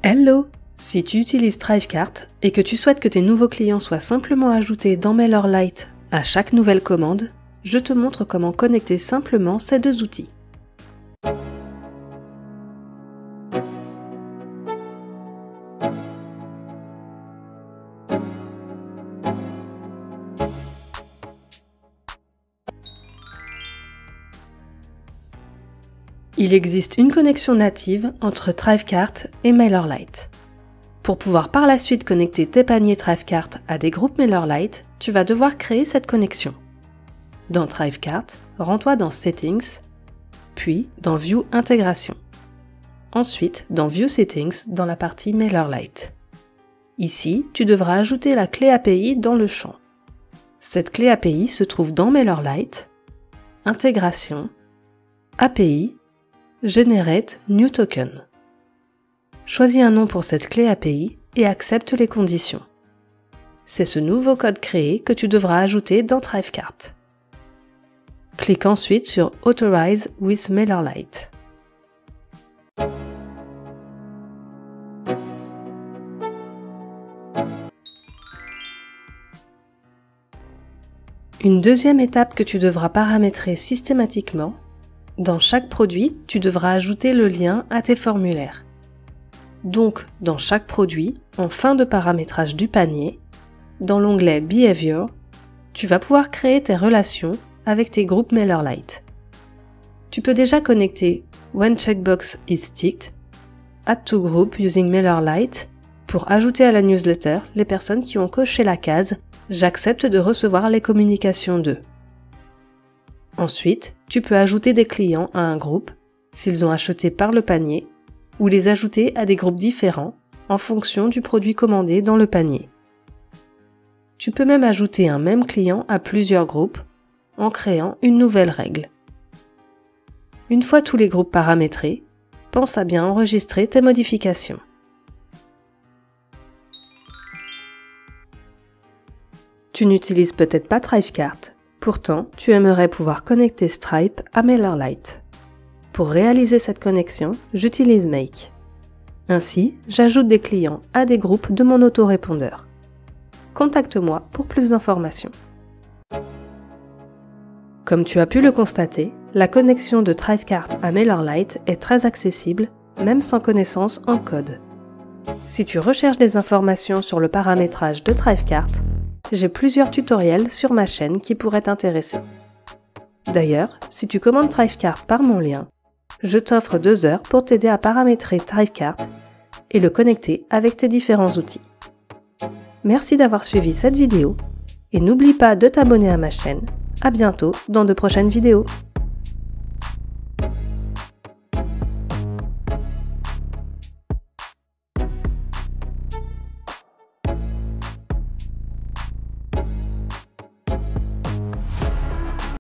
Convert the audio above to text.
Hello! Si tu utilises Thrivecart et que tu souhaites que tes nouveaux clients soient simplement ajoutés dans MailerLite à chaque nouvelle commande, je te montre comment connecter simplement ces deux outils. Il existe une connexion native entre Thrivecart et MailerLite. Pour pouvoir par la suite connecter tes paniers Thrivecart à des groupes MailerLite, tu vas devoir créer cette connexion. Dans Thrivecart, rends-toi dans Settings, puis dans View Intégration. Ensuite, dans View Settings dans la partie MailerLite. Ici, tu devras ajouter la clé API dans le champ. Cette clé API se trouve dans MailerLite, Intégration, API, Generate New Token. Choisis un nom pour cette clé API et accepte les conditions. C'est ce nouveau code créé que tu devras ajouter dans Thrivecart. Clique ensuite sur Authorize with MailerLite. Une deuxième étape que tu devras paramétrer systématiquement, dans chaque produit, tu devras ajouter le lien à tes formulaires. Donc, dans chaque produit, en fin de paramétrage du panier, dans l'onglet Behavior, tu vas pouvoir créer tes relations avec tes groupes MailerLite. Tu peux déjà connecter When checkbox is ticked, Add to group using MailerLite pour ajouter à la newsletter les personnes qui ont coché la case « J'accepte de recevoir les communications d'eux ». Ensuite, tu peux ajouter des clients à un groupe s'ils ont acheté par le panier ou les ajouter à des groupes différents en fonction du produit commandé dans le panier. Tu peux même ajouter un même client à plusieurs groupes en créant une nouvelle règle. Une fois tous les groupes paramétrés, pense à bien enregistrer tes modifications. Tu n'utilises peut-être pas Thrivecart, pourtant tu aimerais pouvoir connecter Stripe à MailerLite. Pour réaliser cette connexion, j'utilise Make. Ainsi, j'ajoute des clients à des groupes de mon autorépondeur. Contacte-moi pour plus d'informations. Comme tu as pu le constater, la connexion de Thrivecart à MailerLite est très accessible, même sans connaissance en code. Si tu recherches des informations sur le paramétrage de Thrivecart, j'ai plusieurs tutoriels sur ma chaîne qui pourraient t'intéresser. D'ailleurs, si tu commandes Thrivecart par mon lien, je t'offre 2 heures pour t'aider à paramétrer Thrivecart et le connecter avec tes différents outils. Merci d'avoir suivi cette vidéo et n'oublie pas de t'abonner à ma chaîne. À bientôt dans de prochaines vidéos.